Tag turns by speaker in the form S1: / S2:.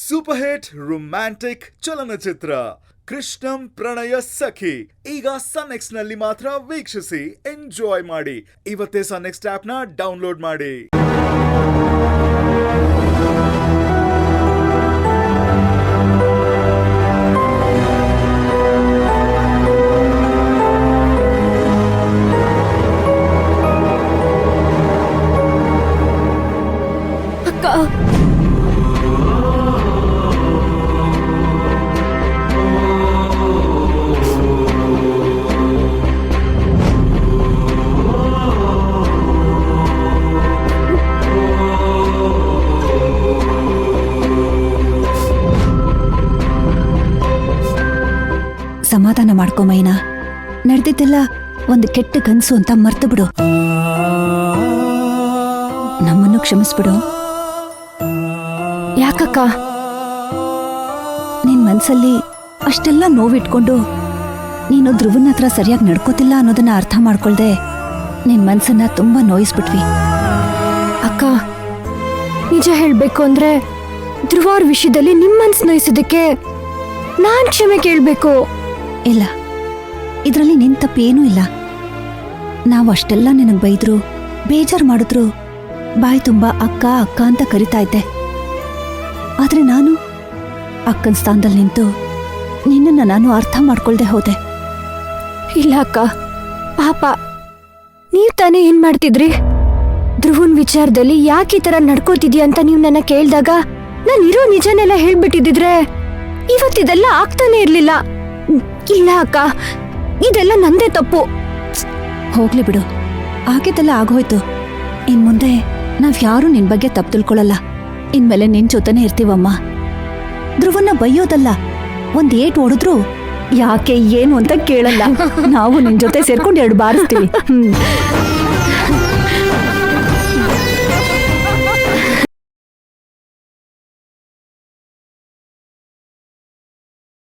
S1: Super hit romantic ಚಲನಚಿತ್ರ ಕೃಷ್ಣಂ ಪ್ರಣಯ ಸಖಿ ಈಗ ಸನ್ ನೆಕ್ಸ್ಟ್ ನಲ್ಲಿ ಮಾತ್ರ ವೀಕ್ಷಿಸಿ ಎಂಜಾಯ್ ಮಾಡಿ. ಇವತ್ತೇ ಸನ್ ನೆಕ್ಸ್ಟ್ ಆಪ್ ನ ಡೌನ್ಲೋಡ್ ಮಾಡಿ.
S2: ಸಮಾಧಾನ ಮಾಡ್ಕೊ ಮೈನಾ. ನಡೆದಿದ್ದೆಲ್ಲ ಒಂದು ಕೆಟ್ಟ ಕನ್ಸು ಅಂತ ಮರ್ತು ಬಿಡು. ನಮ್ಮನ್ನು ಕ್ಷಮಿಸ್ಬಿಡು. ಯಾಕಕ್ಕ ನಿನ್ ಮನ್ಸಲ್ಲಿ ಅಷ್ಟೆಲ್ಲ ನೋವಿಟ್ಕೊಂಡು ನೀನು ಧ್ರುವನ ಹತ್ರ ಸರಿಯಾಗಿ ನಡ್ಕೋತಿಲ್ಲ ಅನ್ನೋದನ್ನ ಅರ್ಥ ಮಾಡ್ಕೊಳ್ದೆ ನಿನ್ ಮನ್ಸನ್ನ ತುಂಬಾ ನೋಯಿಸ್ಬಿಟ್ವಿ.
S3: ಅಕ್ಕ, ನಿಜ ಹೇಳ್ಬೇಕು ಅಂದ್ರೆ ಧ್ರುವ ಅವ್ರ ವಿಷಯದಲ್ಲಿ ನಿಮ್ ಮನ್ಸು ನೋಯಿಸೋದಕ್ಕೆ ನಾನ್ ಕ್ಷಮೆ ಕೇಳ್ಬೇಕು.
S2: ಇಲ್ಲ, ಇದ್ರಲ್ಲಿ ನಿನ್ ತಪ್ಪೇನೂ ಇಲ್ಲ. ನಾವು ಅಷ್ಟೆಲ್ಲ ನಿನಗ್ ಬೈದ್ರು ಬೇಜಾರು ಮಾಡಿದ್ರು ಬಾಯಿ ತುಂಬಾ ಅಕ್ಕ ಅಕ್ಕ ಅಂತ ಕರಿತಾ ಇದ್ದೆ. ಆದ್ರೆ ನಾನು ಅಕ್ಕನ ಸ್ಥಾನದಲ್ಲಿ ನಿಂತು ನಿನ್ನನ್ನು ನಾನು ಅರ್ಥ ಮಾಡ್ಕೊಳ್ದೆ ಹೋದೆ.
S3: ಇಲ್ಲ ಅಕ್ಕ, ಪಾಪ ನೀವ್ ತಾನೇ ಏನ್ ಮಾಡ್ತಿದ್ರಿ? ಧ್ರುವನ್ ವಿಚಾರದಲ್ಲಿ ಯಾಕೆ ಈ ತರ ನಡ್ಕೋತಿದ್ಯಾ ಅಂತ ನೀವ್ ನನ್ನ ಕೇಳ್ದಾಗ ನಾನು ಇರೋ ನಿಜನೆಲ್ಲ ಹೇಳ್ಬಿಟ್ಟಿದ್ರೆ ಇವತ್ತಿದೆಲ್ಲ ಆಗ್ತಾನೆ ಇರ್ಲಿಲ್ಲ. ಇಲ್ಲ ಅಕ್ಕ, ಇದೆಲ್ಲ ನಂದೇ ತಪ್ಪು.
S2: ಹೋಗ್ಲಿ ಬಿಡು, ಆಗಿದ್ದೆಲ್ಲ ಆಗೋಯ್ತು. ಇನ್ ಮುಂದೆ ನಾವ್ಯಾರೂ ನಿನ್ ಬಗ್ಗೆ ತಪ್ಪು ತಿಳ್ಕೊಳಲ್ಲ. ಇನ್ಮೇಲೆ ನಿನ್ ಜೊತೆನೇ ಇರ್ತೀವಮ್ಮ. ಧ್ರುವನ್ನ ಬೈಯೋದಲ್ಲ, ಒಂದ್ ಏಟ್ ಹೊಡೆದ್ರು ಯಾಕೆ ಏನು ಅಂತ ಕೇಳಲ್ಲ. ನಾವು ನಿನ್ ಜೊತೆ ಸೇರ್ಕೊಂಡು 2 ಬಾರಿಸ್ತೀವಿ.